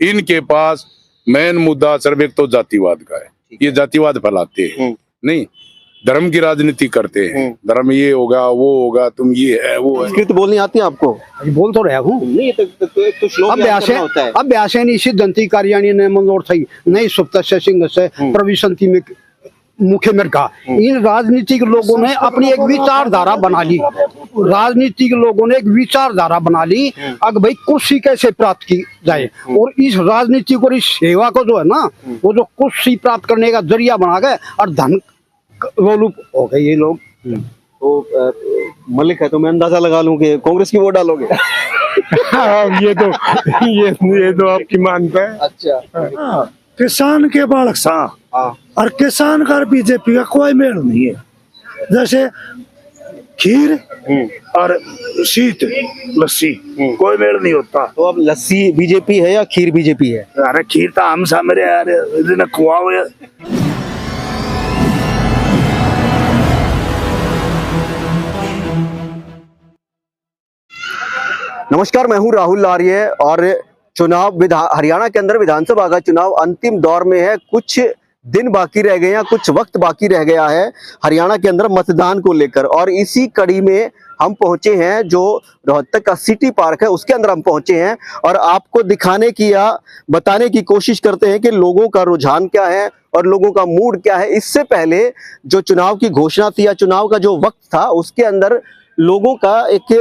इनके पास मेन मुद्दा सिर्फ एक तो जातिवाद का है। ये जातिवाद फैलाते हैं, नहीं धर्म की राजनीति करते हैं। धर्म ये होगा वो होगा, तुम ये है वो है। संस्कृत बोलनी आती है आपको? बोल तो रहा हूँ। नहीं तो एक तो श्लोक याद करना होता है। अभ्यासेन सिद्धंति कार्याणि न मनोरथै नहीं सुप्तस्य सिंहस्य प्रविशन्ति में मुख्य में कहा। इन राजनीतिक लोगों ने अपनी एक विचारधारा बना ली। राजनीतिक लोगों ने एक विचारधारा बना ली, अब भाई कुर्सी कैसे प्राप्त की जाए, और इस राजनीति को, इस सेवा को जो है ना, वो जो कुर्सी प्राप्त करने का जरिया बना गए और धन लोलुप हो गए ये लोग। तो मलिक है तो मैं अंदाजा लगा लूं कि कांग्रेस की वोट डालोगे। ये तो आपकी मानता है। अच्छा, किसान के बालक सा और किसान का बीजेपी का कोई मेल नहीं है। जैसे खीर और शीत लस्सी कोई मेल नहीं होता। तो अब लस्सी बीजेपी है या खीर बीजेपी है? अरे खीर तो हम सामने यार खुआ। नमस्कार, मैं हूं राहुल लारिये और हरियाणा के अंदर विधानसभा का चुनाव अंतिम दौर में है। कुछ दिन बाकी रह गए हैं, कुछ वक्त बाकी रह गया है हरियाणा के अंदर मतदान को लेकर, और इसी कड़ी में हम पहुंचे हैं जो रोहतक का सिटी पार्क है उसके अंदर हम पहुंचे हैं और आपको दिखाने की या बताने की कोशिश करते हैं कि लोगों का रुझान क्या है और लोगों का मूड क्या है। इससे पहले जो चुनाव की घोषणा थी या चुनाव का जो वक्त था उसके अंदर लोगों का एक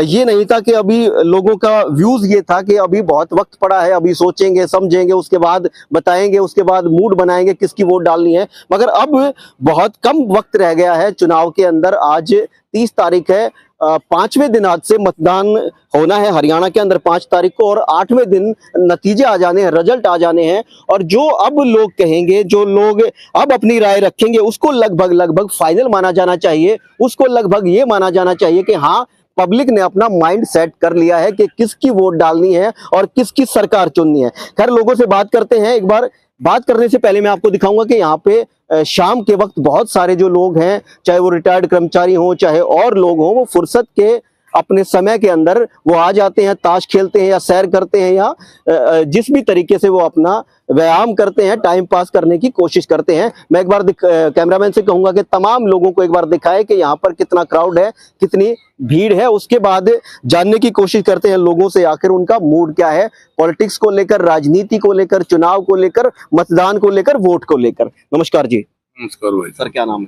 ये नहीं था कि अभी लोगों का व्यूज ये था कि अभी बहुत वक्त पड़ा है, अभी सोचेंगे समझेंगे उसके बाद बताएंगे, उसके बाद मूड बनाएंगे किसकी वोट डालनी है। मगर अब बहुत कम वक्त रह गया है चुनाव के अंदर। आज 30 तारीख है, 5वें दिन आज से मतदान होना है हरियाणा के अंदर 5 तारीख को, और 8वें दिन नतीजे आ जाने हैं, रिजल्ट आ जाने हैं। और जो अब लोग कहेंगे, जो लोग अब अपनी राय रखेंगे, उसको लगभग फाइनल माना जाना चाहिए। उसको लगभग ये माना जाना चाहिए कि हाँ, पब्लिक ने अपना माइंड सेट कर लिया है कि किसकी वोट डालनी है और किसकी सरकार चुननी है। खैर, लोगों से बात करते हैं। एक बार बात करने से पहले मैं आपको दिखाऊंगा कि यहाँ पे शाम के वक्त बहुत सारे जो लोग हैं, चाहे वो रिटायर्ड कर्मचारी हों चाहे और लोग हों, वो फुर्सत के अपने समय के अंदर वो आ जाते हैं, ताश खेलते हैं या सैर करते हैं या जिस भी तरीके से वो अपना व्यायाम करते हैं, टाइम पास करने की कोशिश करते हैं। मैं एक बार कैमरामैन से कहूंगा कि तमाम लोगों को एक बार दिखाए कि यहाँ पर कितना क्राउड है, कितनी भीड़ है। उसके बाद जानने की कोशिश करते हैं लोगों से आखिर उनका मूड क्या है, पॉलिटिक्स को लेकर, राजनीति को लेकर, चुनाव को लेकर, मतदान को लेकर, वोट को लेकर। नमस्कार जी। नमस्कार भाई। सर, क्या नाम है?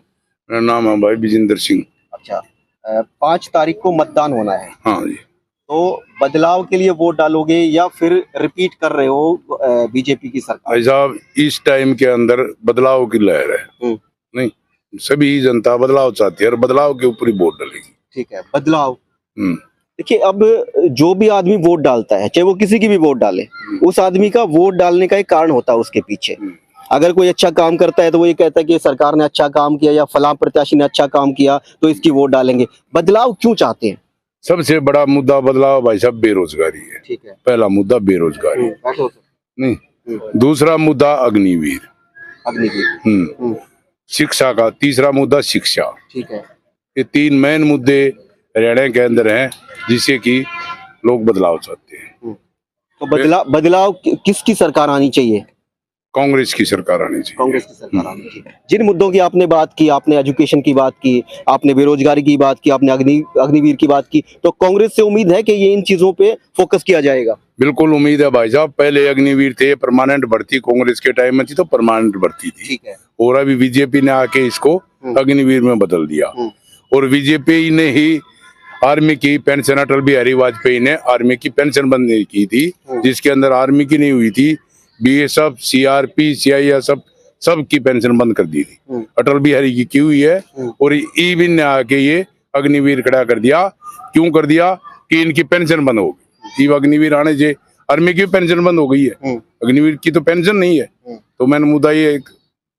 मेरा नाम है भाई विजेंद्र सिंह। अच्छा, 5 तारीख को मतदान होना है। हाँ जी। तो बदलाव के लिए वोट डालोगे या फिर रिपीट कर रहे हो बीजेपी की सरकार? भाई साहब, इस टाइम के अंदर बदलाव की लहर है। नहीं, सभी जनता बदलाव चाहती है और बदलाव के ऊपर ही वोट डालेगी। ठीक है, बदलाव। देखिए, अब जो भी आदमी वोट डालता है, चाहे वो किसी की भी वोट डाले, उस आदमी का वोट डालने का एक कारण होता है उसके पीछे। अगर कोई अच्छा काम करता है तो वो ये कहता है कि सरकार ने अच्छा काम किया या फलां प्रत्याशी ने अच्छा काम किया तो इसकी वोट डालेंगे। बदलाव क्यों चाहते हैं? सबसे बड़ा मुद्दा बदलाव भाई साहब बेरोजगारी है। ठीक है, पहला मुद्दा बेरोजगारी। नहीं, दूसरा मुद्दा अग्निवीर। शिक्षा का तीसरा मुद्दा शिक्षा। ठीक है, ये 3 मेन मुद्दे हरियाणा के अंदर हैं जिससे कि लोग बदलाव चाहते हैं। तो बदलाव किसकी सरकार आनी चाहिए? कांग्रेस की सरकार आनी चाहिए। कांग्रेस की सरकार आनी चाहिए। जिन मुद्दों की आपने बात की, आपने एजुकेशन की बात की, आपने बेरोजगारी की बात की, आपने अग्निवीर की बात की, तो कांग्रेस से उम्मीद है कि ये इन चीजों पे फोकस किया जाएगा? बिल्कुल उम्मीद है भाई साहब। पहले अग्निवीर थे, परमानेंट भर्ती कांग्रेस के टाइम में थी तो परमानेंट भर्ती थी। ठीक है, और अभी बीजेपी ने आके इसको अग्निवीर में बदल दिया। और बीजेपी ने ही आर्मी की पेंशन, अटल बिहारी वाजपेयी ने आर्मी की पेंशन बंद की थी, जिसके अंदर आर्मी की नहीं हुई थी, बीएसएफ, सीआरपी, सीआईए सब की पेंशन बंद कर दी थी। अटल बिहारी की हुई है। और ईविन ने आके ये अग्निवीर खड़ा कर दिया। क्यों कर दिया? कि इनकी पेंशन बंद हो गई। अग्निवीर आने से आर्मी की पेंशन बंद हो गई है, अग्निवीर की तो पेंशन नहीं है। तो मैंने मुद्दा ये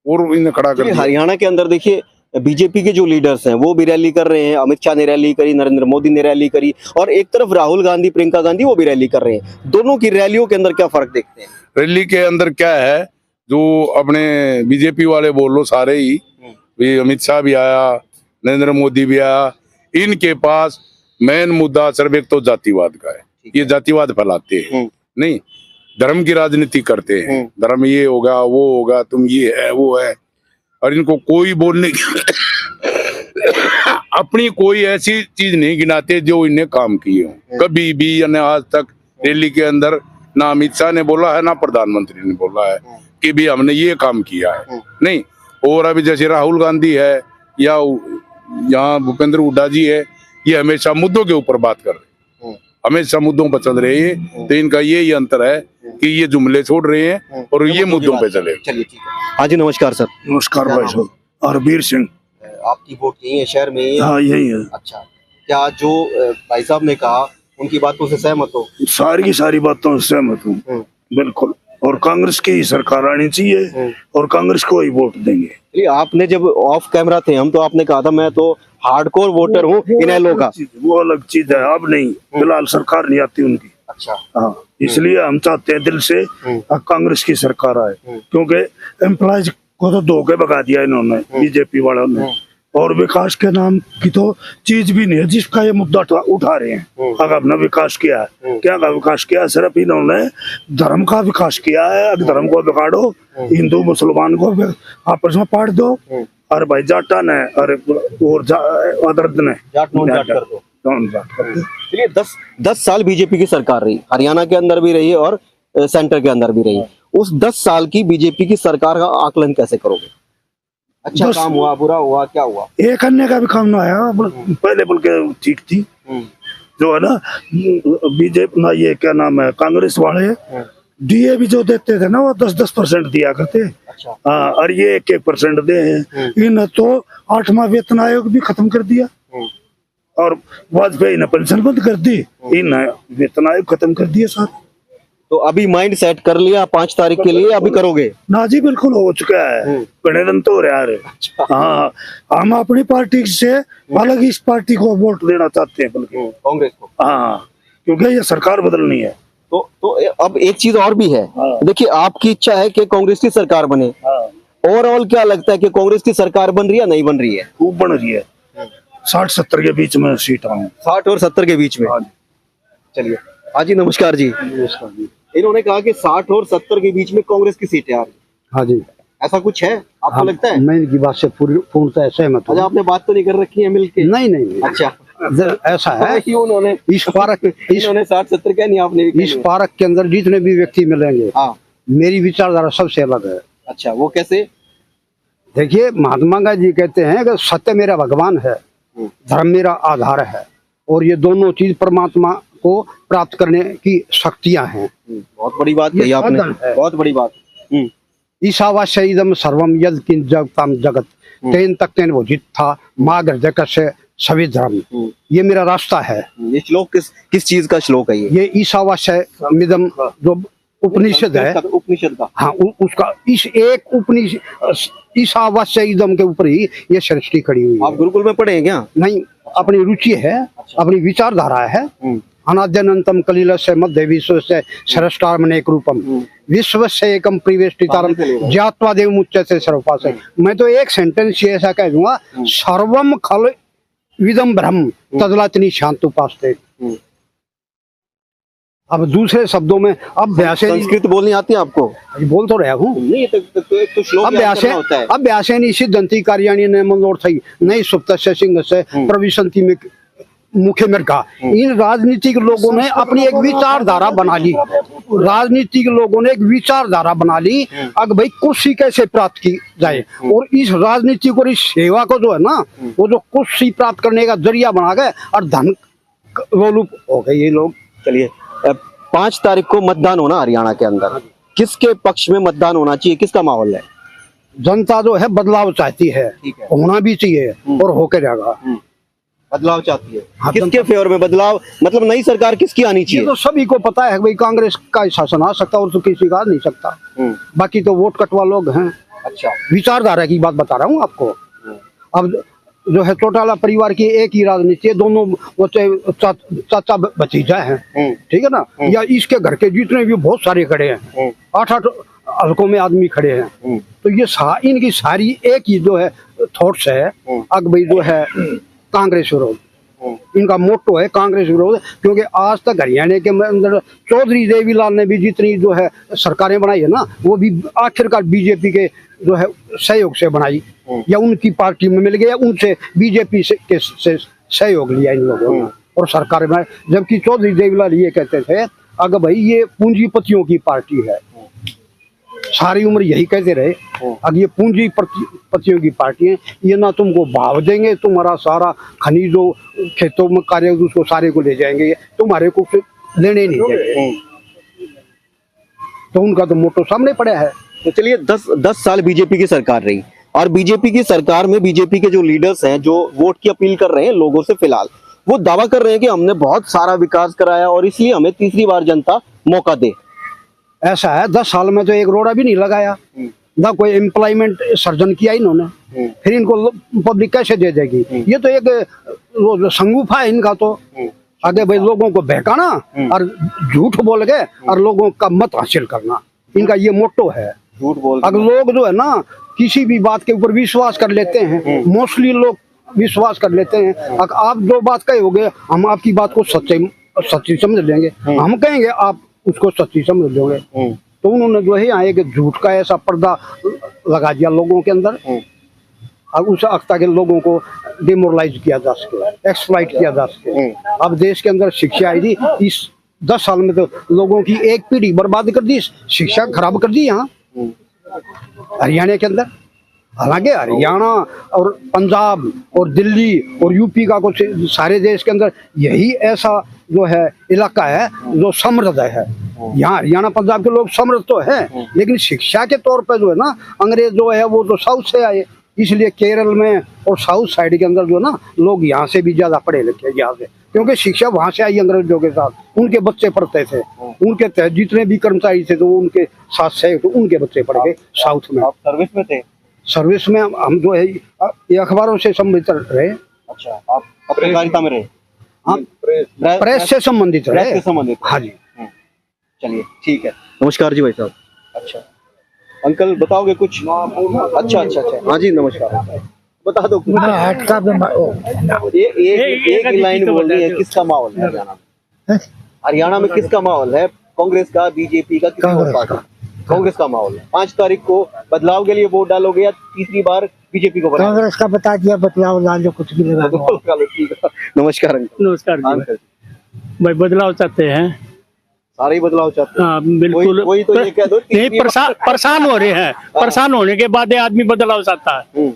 और इन्हें खड़ा कर दिया। हरियाणा के अंदर देखिए, बीजेपी के जो लीडर्स हैं वो भी रैली कर रहे हैं। अमित शाह ने रैली करी, नरेंद्र मोदी ने रैली करी, और एक तरफ राहुल गांधी, प्रियंका गांधी वो भी रैली कर रहे हैं। दोनों की रैलियों के अंदर क्या फर्क देखते हैं? रैली के अंदर क्या है, जो अपने बीजेपी वाले बोल लो सारे ही, अमित शाह भी आया, नरेंद्र मोदी भी आया, इनके पास मेन मुद्दा सिर्फ एक तो जातिवाद का है। ये जातिवाद फैलाते हैं, नहीं धर्म की राजनीति करते हैं। धर्म ये होगा, वो होगा, तुम ये है, वो है, और इनको कोई बोलने की अपनी कोई ऐसी चीज नहीं गिनाते जो इन्हें काम किए हो। कभी भी यानी आज तक दिल्ली के अंदर ना अमित शाह ने बोला है, ना प्रधानमंत्री ने बोला है कि भी हमने ये काम किया है, नहीं। और अभी जैसे राहुल गांधी है या यहाँ भूपेंद्र हुड्डा जी है, ये हमेशा मुद्दों के ऊपर बात कर रहे हैं, हमेशा मुद्दों पर चल रहे हैं। तो इनका यही अंतर है कि ये जुमले छोड़ रहे हैं और ये मुद्दों पे चले। चलिए ठीक है। हाँ जी, नमस्कार सर। नमस्कार भाई साहब। हरबीर सिंह। आपकी वोट यही है, शहर में ही है? हाँ यही है। अच्छा, क्या जो भाई साहब ने कहा उनकी बातों से सहमत हो? सारी की सारी बातों से सहमत हूँ बिल्कुल। और कांग्रेस की ही सरकार आनी चाहिए और कांग्रेस को ही वोट देंगे। चलिए, आपने जब ऑफ कैमरा थे हम, तो आपने कहा था मैं तो हार्डकोर वोटर हूँ इनेलो का। वो अलग चीज है, अब नहीं, फिलहाल सरकार नहीं आती उनकी। अच्छा। हाँ, इसलिए हम चाहते हैं दिल से कांग्रेस की सरकार आए, क्योंकि एम्प्लॉयज को तो धोखे भगा दिया इन्होंने, बीजेपी वालों ने। और विकास के नाम की तो चीज भी नहीं है जिसका ये मुद्दा उठा रहे हैं। अगर अपना विकास किया है, क्या का विकास किया है? सिर्फ इन्होंने धर्म का विकास किया है। अगर धर्म को बिगाड़ो, हिंदू मुसलमान को आपस में पाट दो, और भाई जाटा ने और अदर्द ने जाट नॉन जाट कर दो। चलिए, 10 साल बीजेपी की सरकार रही, हरियाणा के अंदर भी रही और सेंटर के अंदर भी रही। उस 10 साल की बीजेपी की सरकार का आकलन कैसे करोगे? अच्छा काम हुआ, बुरा हुआ, क्या हुआ? एक अन्य का भी काम ना आया। पहले बोल के ठीक थी, जो है ना बीजेपी ना, ये क्या नाम है, कांग्रेस वाले डीए भी जो देते थे ना, वो 10% दिया करते। अच्छा। हाँ, और ये 1% दे हैं। इन तो 8वां वेतन आयोग भी खत्म कर दिया, और वाजपेयी ने पेंशन बंद कर दी, इन वेतन आयोग खत्म कर दिया सर। तो अभी माइंड सेट कर लिया 5 तारीख के लिए, अभी करोगे? ना जी, बिल्कुल हो चुका है, गणतंत्र तो हो रहा है। हाँ, हम अपनी पार्टी से अलग इस पार्टी को वोट देना चाहते हैं, बल्कि कांग्रेस को। हाँ, क्योंकि ये सरकार बदलनी है। तो अब एक चीज और भी है। देखिए, आपकी इच्छा है कि कांग्रेस की सरकार बने। ओवरऑल क्या लगता है कि कांग्रेस की सरकार बन रही है, नहीं बन रही है? खूब बन रही है, 60-70 के बीच में सीट आऊँ। 60 और 70 के बीच में। चलिए, हाँ जी, नमस्कार जी। नमस्कार जी। इन्होंने कहा कि 60 और 70 के बीच में कांग्रेस की सीटें आ रही। हाँ जी, ऐसा कुछ है आपको लगता है? मैं इनकी बात से पूर्णतः सहमत हूँ। अच्छा, आपने बात तो नहीं कर रखी है मिलके? नहीं नहीं नहीं। अच्छा, ऐसा है कि उन्होंने इस पार्क 60-70 क्या नहीं, आपने इस पार्क के अंदर जितने भी व्यक्ति मिलेंगे, हाँ, मेरी विचारधारा सबसे अलग है। अच्छा, वो कैसे? देखिए, महात्मा गांधी जी कहते हैं कि सत्य मेरा भगवान है, धर्म मेरा आधार है, और ये दोनों चीज परमात्मा को प्राप्त करने की शक्तियां हैं। बहुत बड़ी बात कही आपने, बहुत बड़ी बात। ईशावास्य इदम सर्वम यद किंच जगताम जगत तेन तक तेन वो जित था माँ जगत से सभी धर्म। ये मेरा रास्ता है। ये श्लोक किस चीज का श्लोक है? ये ईशावास्य मिदम जो उपनिषद है, उपनिषद का। हाँ, उसका इस एक उपनिषद ईशावास्य इदम के ऊपर ही ये सृष्टि खड़ी हुई है। आप गुरुकुल में पढ़े हैं क्या? नहीं, अपनी रुचि है। अच्छा। अपनी विचारधारा है। अनाद्यनंतम कलिल से मध्य विश्व से सरष्टारमनेक रूपम विश्व से एकम प्रिवेष्टितारम ज्ञात्वा देव मुच्यते सर्वपासे। मैं तो एक सेंटेंस ये ऐसा कह दूंगा, सर्वम खल विदम ब्रह्म तदलातनी शांतुपास्ते। अब दूसरे शब्दों में, अब संस्कृत बोलनी आती है आपको? बोल तो रहा हूँ। नहीं, एक तो श्लोक याद करना होता है। अब व्यासेनी सिद्धंती कार्याणी ने मनोर थई नहीं सुप्त से सिंह से प्रविशंति में मुख्य मृगा। इन राजनीतिक लोगों ने अपनी एक विचारधारा बना ली। राजनीतिक लोगों ने एक विचारधारा बना ली, अब भाई कुर्सी कैसे प्राप्त की जाए, और इस राजनीति को, इस सेवा को जो है ना, वो जो कुर्सी प्राप्त करने का जरिया बना गए और धन लोलुप हो गए ये लोग। चलिए, 5 तारीख को मतदान होना हरियाणा के अंदर, किसके पक्ष में मतदान होना चाहिए, किसका माहौल है? जनता जो है बदलाव चाहती है, होना भी चाहिए और होकर जाएगा। बदलाव चाहती है। हाँ, किसके फेवर में बदलाव, मतलब नई सरकार किसकी आनी चाहिए? ये तो सभी को पता है भाई, कांग्रेस का शासन आ सकता और तो किसी का नहीं सकता। बाकी तो वोट कटवा लोग हैं। अच्छा, विचारधारा की बात बता रहा हूँ आपको। अब जो है चौटाला परिवार की एक ही राजनीति है, दोनों चाचा भतीजा हैं, ठीक है ना, या इसके घर के जितने भी बहुत सारे खड़े हैं, 8-8 हल्कों में आदमी खड़े हैं, तो ये इनकी सारी एक ही जो है थॉट्स है, अब भाई जो है कांग्रेस विरोध। इनका मोटो है कांग्रेस विरोध। क्योंकि आज तक हरियाणा के अंदर चौधरी देवीलाल ने भी जितनी जो है सरकारें बनाई है ना, वो भी आखिरकार बीजेपी के जो है सहयोग से बनाई, या उनकी पार्टी में मिल गया, उनसे बीजेपी से सहयोग लिया इन लोगों ने और सरकार में। जबकि चौधरी देवीलाल ये कहते थे अगर भाई ये पूंजीपतियों की पार्टी है, सारी उम्र यही कहते रहे, अब ये पूंजीपतियों की पार्टी है, ये ना तुमको भाव देंगे, तुम्हारा सारा खनिजों खेतों में कार्य उसको सारे को ले जाएंगे, तुम्हारे को लेने नहीं देंगे। तो उनका तो मोटो सामने पड़ा है। तो चलिए 10 साल बीजेपी की सरकार रही, और बीजेपी की सरकार में बीजेपी के जो लीडर्स हैं जो वोट की अपील कर रहे हैं लोगों से, फिलहाल वो दावा कर रहे हैं कि हमने बहुत सारा विकास कराया और इसलिए हमें तीसरी बार जनता मौका दे। ऐसा है, 10 साल में तो एक रोड़ा भी नहीं लगाया, ना कोई एम्प्लॉयमेंट सर्जन किया इन्होंने, फिर इनको पब्लिक कैसे दे देगी? ये तो एक संगूफा है इनका। तो आगे भाई लोगों को बहकाना और झूठ बोल के और लोगों का मत हासिल करना, इनका ये मोटो है। झूठ बोल अगर लोग जो है ना किसी भी बात के ऊपर विश्वास कर लेते हैं, मोस्टली लोग विश्वास कर लेते हैं। अगर आप जो बात कहोगे हम आपकी बात को सच्ची समझ लेंगे, हम कहेंगे आप उसको सच्ची समझ लोगे। तो उन्होंने जो है यहाँ एक झूठ का ऐसा पर्दा लगा दिया लोगों के अंदर, और उस अख्ता के लोगों को डिमोरलाइज किया जा सके, एक्सप्लॉइट किया जा सके। अब देश के अंदर शिक्षा आई थी, इस 10 साल में तो लोगों की एक पीढ़ी बर्बाद कर दी, शिक्षा खराब कर दी यहाँ हरियाणा के अंदर। हालांकि हरियाणा और पंजाब और दिल्ली और यूपी का कुछ सारे देश के अंदर यही ऐसा जो है इलाका है जो समृद्ध है। यहाँ हरियाणा पंजाब के लोग समृद्ध तो है, लेकिन शिक्षा के तौर पे जो है ना अंग्रेज जो है वो तो साउथ से आए, इसलिए केरल में और साउथ साइड के अंदर जो ना लोग यहाँ से भी ज्यादा पढ़े लिखे यहाँ से, क्योंकि शिक्षा वहां से आई अंग्रेजों के साथ, उनके बच्चे पढ़ते थे, उनके तहत जितने भी कर्मचारी थे तो वो उनके साथ से तो उनके बच्चे पढ़ गए साउथ में। आप सर्विस में थे? सर्विस में हम जो है ये अखबारों से संबंधित रहे। अच्छा, आप पत्रकारिता में रहे? हम प्रेस से संबंधित रहे। हाँ जी। चलिए ठीक है, नमस्कार जी भाई साहब। अच्छा अंकल बताओगे कुछ? अच्छा अच्छा अच्छा, हाँ जी नमस्कार, बता दो। एक लाइन बोलनी है, किसका माहौल है हरियाणा में? हरियाणा में किसका माहौल है? कांग्रेस का, बीजेपी का, किसी और पार्टी? कांग्रेस का माहौल है। 5 तारीख को बदलाव के लिए वोट डालोगे या तीसरी बार बीजेपी को? कांग्रेस का बता दिया, बदलाव डाल जो कुछ भी लगा। नमस्कार अंकल। नमस्कार भाई, बदलाव चाहते हैं, सारे ही बदलाव चाहते हैं। हाँ बिल्कुल। कोई तो ये कह दो नहीं, परेशान हो रहे हैं, परेशान होने के बाद आदमी बदलाव चाहता है।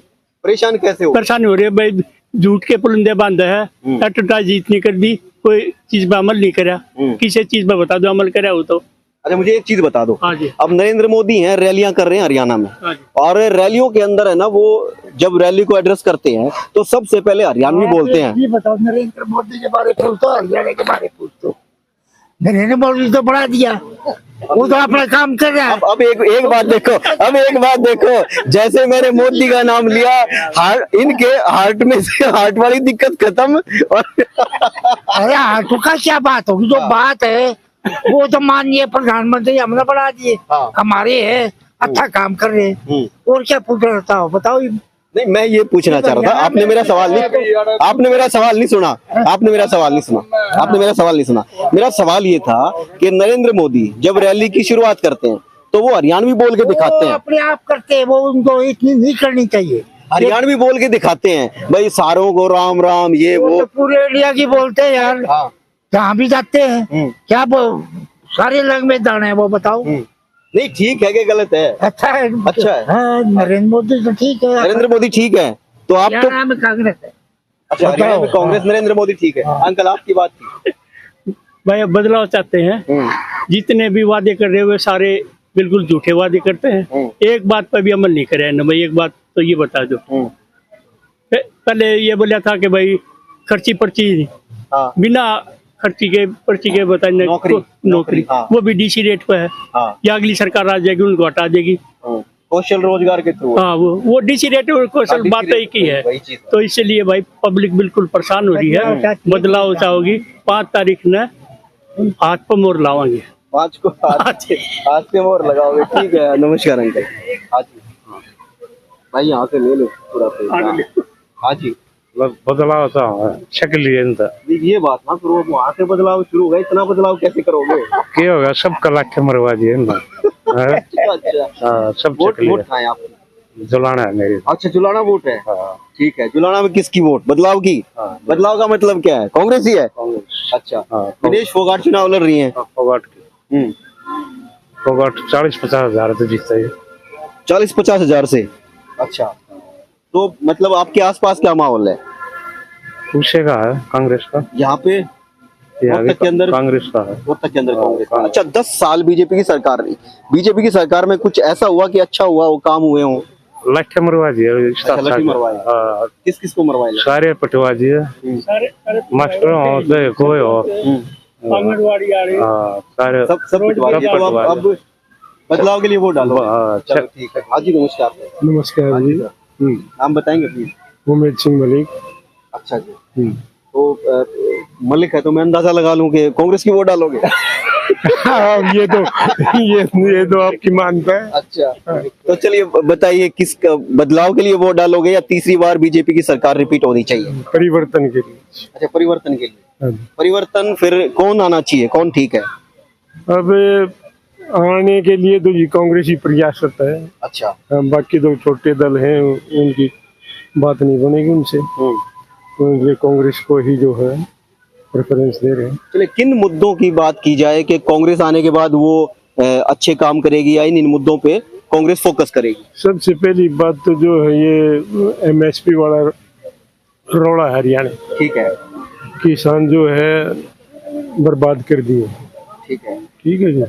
परेशान कैसे हो? परेशान हो रहे हैं भाई, झूठ के पुलंदे बांधे है, एडवर्टाइज इतनी कर दी, कोई चीज पे अमल नहीं करा। किसी चीज पे बता दो अमल करा हो तो। अच्छा मुझे एक चीज बता दो। हाँ जी। अब नरेंद्र मोदी हैं, रैलियां कर रहे हैं हरियाणा में, हाँ जी। और रैलियों के अंदर है ना वो जब रैली को एड्रेस करते हैं तो सबसे पहले हरियाणवी बोलते हैं। ये बताओ, नरेंद्र मोदी के बारे में पूछो, हरियाणा के बारे में पूछो। नरेंद्र मोदी तो बढ़ा दिया, वो तो अपना काम कर रहा है। अब एक बात देखो, एक बात देखो, जैसे मैंने मोदी का नाम लिया, इनके हार्ट में से हार्ट वाली दिक्कत खत्म। और अरे हार्ट का क्या बात होगी? जो बात है वो तो माननीय प्रधानमंत्री हमने बढ़ा दिए, हमारे है, अच्छा काम कर रहे हैं, और क्या पूछ रहा हो बताओ? नहीं मैं ये पूछना चाह रहा था, आपने मेरा सवाल नहीं सुना। मेरा सवाल ये था कि नरेंद्र मोदी जब रैली की शुरुआत करते हैं तो वो हरियाणवी बोल के दिखाते हैं। अपने आप करते हैं, वो उनको इतनी नहीं करनी चाहिए। हरियाणवी बोल के दिखाते हैं भाई, सारों को राम राम, ये वो तो पूरे इंडिया की बोलते हैं यार, जहाँ भी जाते हैं। क्या सारे लैंग्वेज दाने हैं वो बताओ? नहीं ठीक है कि गलत है? अच्छा है, अच्छा है। हाँ, नरेंद्र मोदी तो ठीक है, नरेंद्र मोदी ठीक है, तो आप तो में कांग्रेस है। अच्छा हरियाणा में कांग्रेस, नरेंद्र मोदी ठीक है। अंकल आपकी बात थी भाई, अब बदलाव चाहते हैं। जितने भी वादे कर रहे हुए सारे बिल्कुल झूठे वादे करते हैं, एक बात पर भी अमल नहीं करे ना भाई। एक बात तो ये बता दो, पहले ये बोला था कि भाई खर्ची पर्ची, बिना खर्ची के पर्ची के बताने नौकरी, वो भी डीसी रेट पे है। या अगली सरकार आ जाएगी उनको हटा देगी, कौशल रोजगार के थ्रू। हाँ वो डीसी रेट और कौशल बात तो एक ही है। तो इसलिए भाई पब्लिक बिल्कुल परेशान हो रही है। बदलाव चाहोगी 5 तारीख ने हाथ पर मोर लावांगे। 5 को हाथ पे मोर लगाओगे? ठीक है, नमस्कार अंकल। हाँ जी भाई, यहाँ से ले लो पूरा। हाँ जी बदलाव तो शक्ल अंत ये बात ना, फिर वो वहाँ से बदलाव शुरू होगा, इतना बदलाव कैसे करोगे? क्या होगा सब कलाक मरवा दिए अच्छा, सब वोट शक्ल वोट कहाँ है आपकी? जुलाना है मेरी। अच्छा, जुलाना वोट है। हाँ, ठीक है, जुलाना में किसकी वोट? बदलाव की। हाँ। बदलाव का मतलब क्या है? कांग्रेस ही है। अच्छा, हाँ, दिनेश फोगाट चुनाव लड़ रही हैं। फोगाट की फोगाट 40-50 हजार तो जीतता है 40-50 हजार से। अच्छा, तो मतलब आपके आसपास क्या माहौल है पूछेगा है कांग्रेस का यहाँ पे? रोहतक के अंदर कांग्रेस का है। रोहतक के अंदर कांग्रेस का। अच्छा, 10 साल बीजेपी की सरकार रही। बीजेपी की सरकार में कुछ ऐसा हुआ कि अच्छा हुआ, वो काम हुए हों? लाठी मरवा दिए लाठी मरवाए। हाँ, किस किस को मरवाए? सारे पटवा दिए मास्टर हो तो कोई हो आंगनबाड़ी आ रही है। हाँ, सारे सब पिटवा दिया। तो अब बदलाव के लिए वोट डालो। हाँ, चलो ठीक है। हाँ जी, नमस्कार। नमस्कार जी। नाम बताएंगे प्लीज? उमेद सिंह मलिक। अच्छा जी। तो मलिक है तो मैं अंदाजा लगा लूं कि कांग्रेस की वोट डालोगे? ये तो आपकी मानता है। अच्छा, तो चलिए बताइए, किस बदलाव के लिए वोट डालोगे या तीसरी बार बीजेपी की सरकार रिपीट होनी चाहिए? परिवर्तन के लिए। अच्छा, परिवर्तन के लिए। हाँ। परिवर्तन फिर कौन आना चाहिए, कौन ठीक है? अब आने के लिए तो जी कांग्रेस ही प्रयास करता है। अच्छा। बाकी दो छोटे दल हैं, उनकी बात नहीं बनेगी उनसे, तो ये कांग्रेस को ही जो है प्रेफरेंस दे रहे हैं। चलिए, किन मुद्दों की बात की जाए कि कांग्रेस आने के बाद वो अच्छे काम करेगी या इन मुद्दों पे कांग्रेस फोकस करेगी? सबसे पहली बात तो जो है ये एमएसपी वाला रोड़ा हरियाणा, ठीक है। किसान जो है बर्बाद कर दिए। ठीक है। ठीक है जी।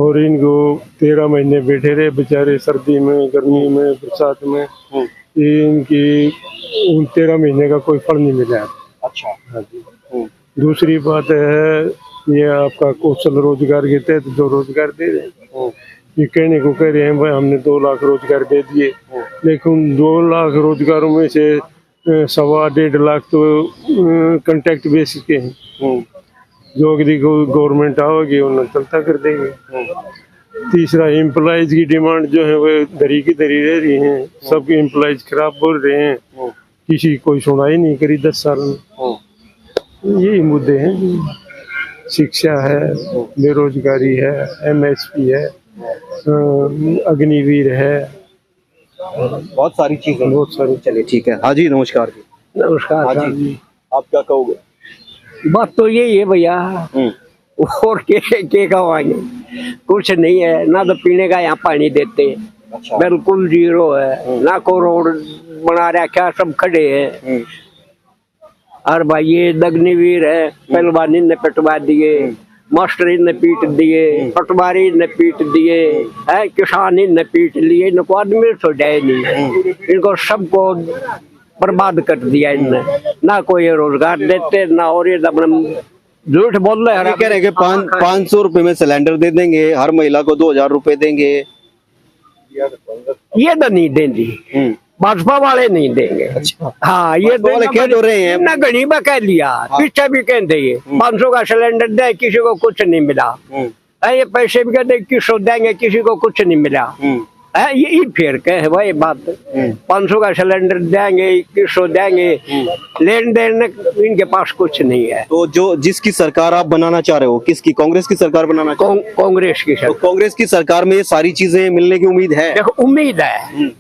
और इनको 13 महीने बैठे रहे बेचारे, सर्दी में, गर्मी में, बरसात में, इनकी 13 महीने का कोई फल नहीं मिला। अच्छा। हाँ जी। दूसरी बात है, ये आपका कौशल रोजगार के तहत जो रोजगार दे रहे हैं, ये कहने को कह रहे हैं भाई हमने 2 लाख रोजगार दे दिए, लेकिन 2 लाख रोजगारों में से 1.25 लाख तो कॉन्ट्रैक्ट बेस के हैं, जो अगली गवर्नमेंट आओगी उन्हें चलता कर देंगे। तीसरा, एम्प्लॉयज की डिमांड जो है वो धरी की धरी रह रही है, सबके एम्प्लॉयज खराब बोल रहे हैं, किसी कोई सुनाई नहीं करी 10 साल में। यही मुद्दे हैं, शिक्षा है, बेरोजगारी है, एमएसपी है, अग्निवीर है, बहुत सारी चीजें, बहुत सारी। चलिए ठीक है। हाँ जी, नमस्कार जी। नमस्कार। हाँ जी, आप क्या कहोगे? बात तो यही है भैया, और के कहेंगे, कुछ नहीं है ना, तो पीने का यहाँ पानी देते। अच्छा। बिल्कुल जीरो है ना, को रोड बना रखा, सब खड़े हैं। और भाई ये दग्निवीर है, पहलवानी ने पिटवा दिए, मास्टरी ने पीट दिए, पटवारी ने पीट दिए, है किसानी ने पीट लिए, इनको आदमी तो जाए नहीं, इनको सबको बर्बाद कर दिया इनने। ना कोई रोजगार देते ना, और ये झूठ बोल रहे हैं। कह रहे हैं कि 500 रुपए में सिलेंडर दे देंगे, हर महिला को 2000 रुपए देंगे। ये तो नहीं देंगी, भाजपा वाले नहीं देंगे। अच्छा। हाँ, ये वाले क्या हो रहे हैं? ना गणी में कह लिया। हाँ। पीछे भी कहते ये 500 का सिलेंडर दे, किसी को कुछ नहीं मिला। ये पैसे भी कहते 2100 देंगे, किसी को कुछ नहीं मिला। यही फिर कहे वही बात, 500 का सिलेंडर देंगे, 2100 देंगे, लेन देन इनके पास कुछ नहीं है। तो जो जिसकी सरकार आप बनाना चाह रहे हो, किसकी? कांग्रेस की सरकार बनाना चाह रहे हो? कांग्रेस की तो कांग्रेस की सरकार में ये सारी चीजें मिलने की उम्मीद है? देखो, उम्मीद है।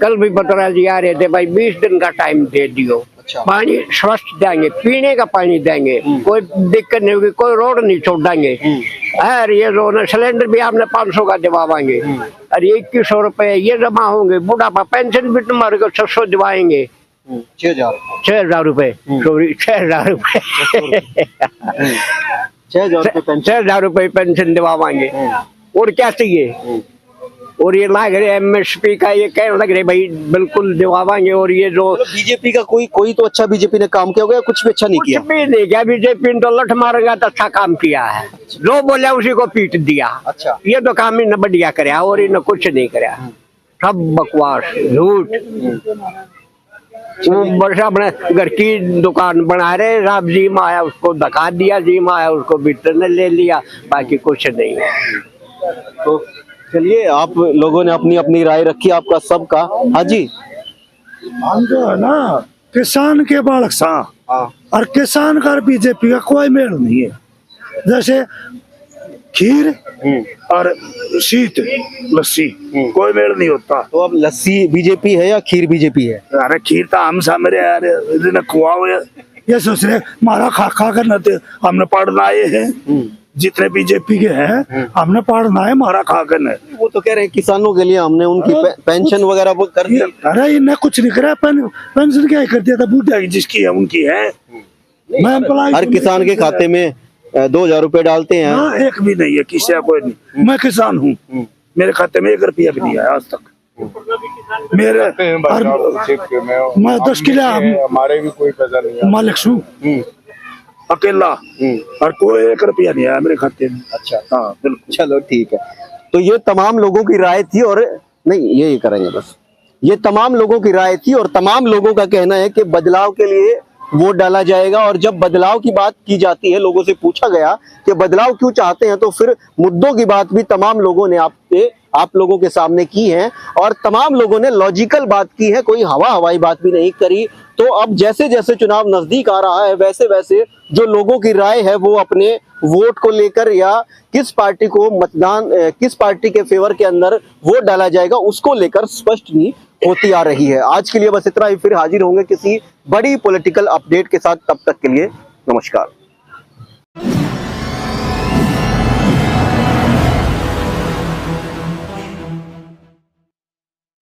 कल भी बतरा जी आ रहे थे भाई, 20 दिन का टाइम दे दियो। अच्छा। पानी स्वच्छ देंगे, पीने का पानी देंगे, कोई दिक्कत नहीं होगी, कोई रोड नहीं छोड़ेंगे। अरे ये जो सिलेंडर भी आपने 500 का दिवाएंगे, अरे 2100 रुपए ये जमा होंगे, बुढ़ापा पेंशन भी तुम्हारे को 600 दिवाएंगे, 6000 रुपए, सॉरी 6000 रुपए, 6000 रुपए पेंशन दिवाएंगे। और क्या चाहिए? और ये लाग रहे एमएसपी का, ये कह लग रहे भाई बिल्कुल दिवाएंगे। और ये जो बीजेपी का कोई तो अच्छा बीजेपी ने काम किया होगा या कुछ भी अच्छा नहीं किया? कुछ भी नहीं किया बीजेपी ने, तो लठ मारेगा तो अच्छा काम किया है, जो बोला उसी को पीट दिया। अच्छा। ये तो काम इन्हें बढ़िया कराया, और इन्हें कुछ नहीं कराया, सब बकवास झूठ। वर्षा अपने घर की दुकान बना रहे, राम जी में आया उसको धका दिया, जी में आया उसको भीतर ने ले लिया, बाकी कुछ नहीं है। तो चलिए, आप लोगों ने अपनी अपनी राय रखी, आपका सबका। हाँ जी। हम जो है ना किसान के बालक सा और किसान का बीजेपी का कोई मेल नहीं है। जैसे खीर और शीत लस्सी कोई मेल नहीं होता। तो अब लस्सी बीजेपी है या खीर बीजेपी है? अरे खीर तो हम सामने यार इतने खुआ हुए ये सोच रहे मारा खा खा कर नते हमने पढ़ना आए हैं जितने बीजेपी के हैं हमने पढ़ना है मारा खा कर न। वो तो कह रहे हैं किसानों के लिए हमने उनकी पेंशन वगैरह वो कर दी। अरे इन्हें कुछ नहीं करा पेंशन क्या ही कर दिया था बूढ़ा की जिसकी है उनकी है। मैं हर किसान के खाते में 2,000 रुपए डालते हैं। हाँ, एक भी नहीं है किसी का कोई नहीं। मैं किसान हूँ मेरे खाते में 1 रुपया भी नहीं आया आज तक। मेरे मैं 10 किलो हमारे भी कोई पैसा नहीं मालिक हूँ अकेला और कोई 1 रुपया नहीं आया मेरे खाते में। अच्छा, हाँ बिल्कुल। चलो ठीक है। तो ये तमाम लोगों की राय थी और नहीं ये करेंगे बस। ये तमाम लोगों की राय थी और तमाम लोगों का कहना है कि बदलाव के लिए वोट डाला जाएगा। और जब बदलाव की बात की जाती है, लोगों से पूछा गया कि बदलाव क्यों चाहते हैं, तो फिर मुद्दों की बात भी तमाम लोगों ने आप लोगों के सामने की है और तमाम लोगों ने लॉजिकल बात की है, कोई हवाई बात भी नहीं करी। तो अब जैसे जैसे चुनाव नजदीक आ रहा है वैसे वैसे जो लोगों की राय है वो अपने वोट को लेकर या किस पार्टी को मतदान किस पार्टी के फेवर के अंदर वोट डाला जाएगा उसको लेकर स्पष्ट नहीं होती आ रही है। आज के लिए बस इतना ही, फिर हाजिर होंगे किसी बड़ी पॉलिटिकल अपडेट के साथ। तब तक के लिए नमस्कार।